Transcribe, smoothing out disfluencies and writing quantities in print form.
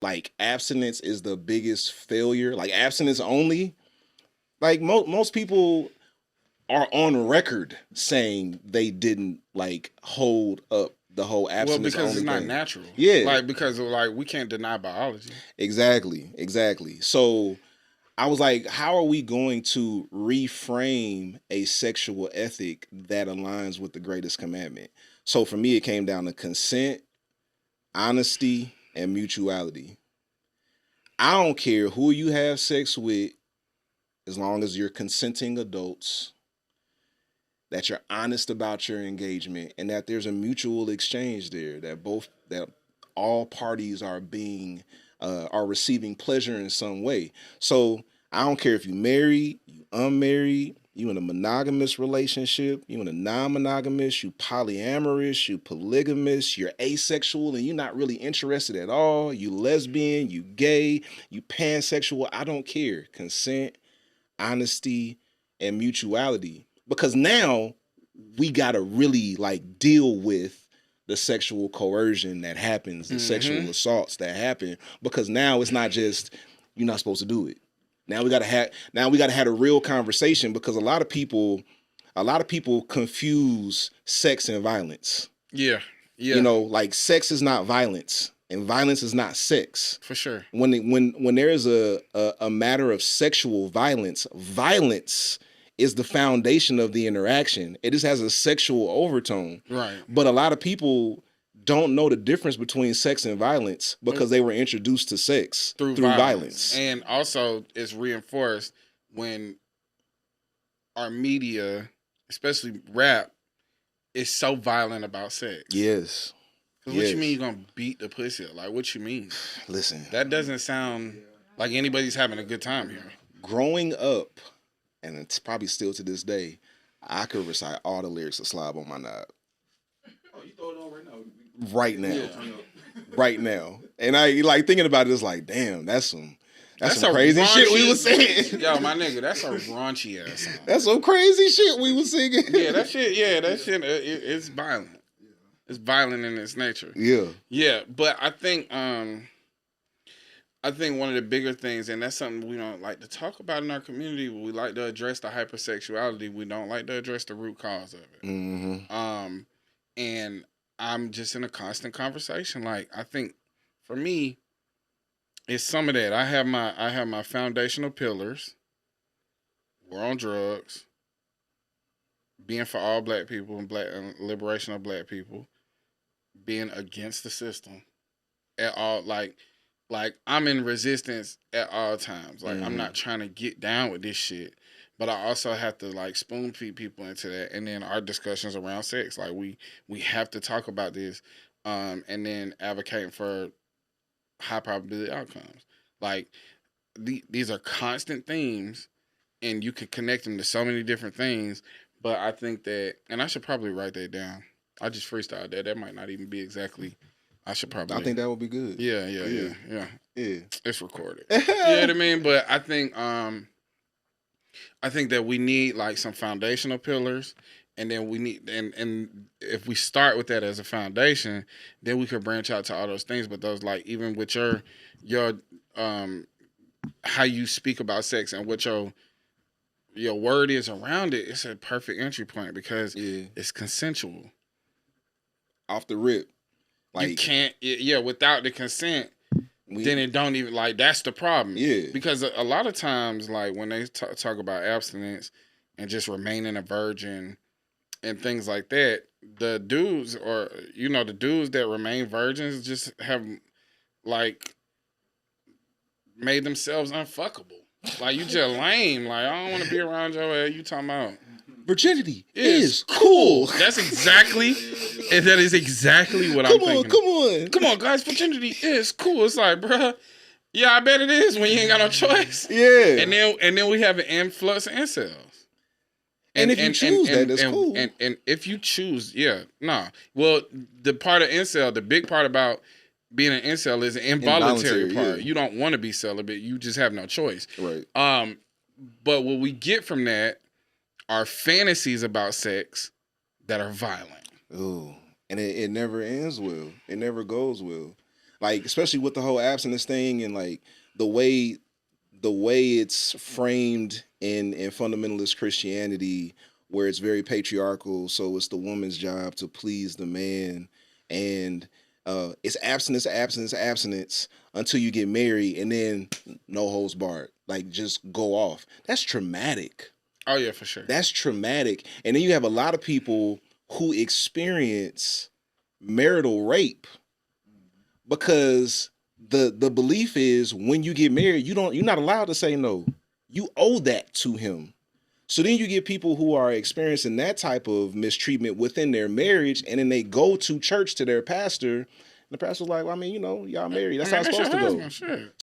like abstinence is the biggest failure. Like abstinence only. Like most people are on record saying they didn't like hold up the whole Well, abstinence because it's only not thing. natural. Yeah, Like because like we can't deny biology. exactly. So I was like, how are we going to reframe a sexual ethic that aligns with the greatest commandment? So for me, it came down to consent, honesty, and mutuality. I don't care who you have sex with, as long as you're consenting adults, that you're honest about your engagement, and that there's a mutual exchange there, that all parties are receiving pleasure in some way. So I don't care if you married, you unmarried, you in a monogamous relationship, you in a non-monogamous, you polyamorous, you polygamous, you're asexual and you're not really interested at all, you lesbian, you gay, you pansexual, I don't care. Consent, honesty, and mutuality. Because now we gotta really like deal with the sexual coercion that happens, the sexual assaults that happen. Because now it's not just you're not supposed to do it. Now we gotta have a real conversation because a lot of people confuse sex and violence. Yeah, yeah, You know, like sex is not violence and violence is not sex. for sure. When there is a matter of sexual violence, violence is the foundation of the interaction. It just has a sexual overtone. Right. But a lot of people don't know the difference between sex and violence because they were introduced to sex Through violence. And also it's reinforced when our media, especially rap, is so violent about sex. Yes. What you mean you're gonna beat the pussy up? Like what you mean? Listen, That doesn't sound like anybody's having a good time here. growing up, and it's probably still to this day, I could recite all the lyrics of Slob on My Knob. Oh, you throw it on right now. Right now. Yeah. Right now. And I like thinking about it, it's like, damn, that's some a crazy shit raunchy- we was saying. Yo, my nigga, that's a raunchy ass song. That's some crazy shit we was singing. Yeah, that shit. It's violent. It's violent in its nature. Yeah. Yeah, but I think one of the bigger things, and that's something we don't like to talk about in our community. We like to address the hypersexuality. We don't like to address the root cause of it. Mm-hmm. And I'm just in a constant conversation. Like I think for me, it's some of that. I have my foundational pillars. War on drugs, being for all black people and liberation of black people, being against the system at all. Like I'm in resistance at all times. Like I'm not trying to get down with this shit, but I also have to like spoon feed people into that. And then our discussions around sex, like we have to talk about this, and then advocating for high probability outcomes. Like these are constant themes, and you can connect them to so many different things. But I think that, and I should probably write that down. I just freestyled that. That might not even be exactly. I should probably. I think that would be good. Yeah. Yeah. It's recorded. You know what I mean? But I think that we need like some foundational pillars, and then we need and if we start with that as a foundation, then we could branch out to all those things. But those like even with your how you speak about sex and what your word is around it, it's a perfect entry point because it's consensual. Off the rip. Like you can't, without the consent, then it don't even, like, that's the problem. Yeah. Because a lot of times, like, when they talk about abstinence and just remaining a virgin and things like that, the dudes that remain virgins just have, like, made themselves unfuckable. Like, you just lame. Like, I don't want to be around your ass. You talking about virginity is cool. That is exactly what I'm thinking. Come on, guys. Virginity is cool. It's like, bruh, yeah, I bet it is when you ain't got no choice. Yeah. And then we have an influx of incels. And if you choose that's cool. And if you choose, well, the part of incel, the big part about being an incel is an involuntary part. Yeah. You don't want to be celibate. You just have no choice. Right. But what we get from that are fantasies about sex that are violent. Ooh. And it never ends well. It never goes well. Like, especially with the whole abstinence thing and like the way it's framed in fundamentalist Christianity, where it's very patriarchal. So it's the woman's job to please the man, and it's abstinence, abstinence, abstinence until you get married, and then no holds barred, like just go off. That's traumatic. Oh yeah, for sure. That's traumatic. And then you have a lot of people who experience marital rape because the belief is when you get married, you're not allowed to say no. You owe that to him. So then you get people who are experiencing that type of mistreatment within their marriage, and then they go to church to their pastor, and the pastor's like, well, I mean, y'all married. That's how it's supposed to go. Sure.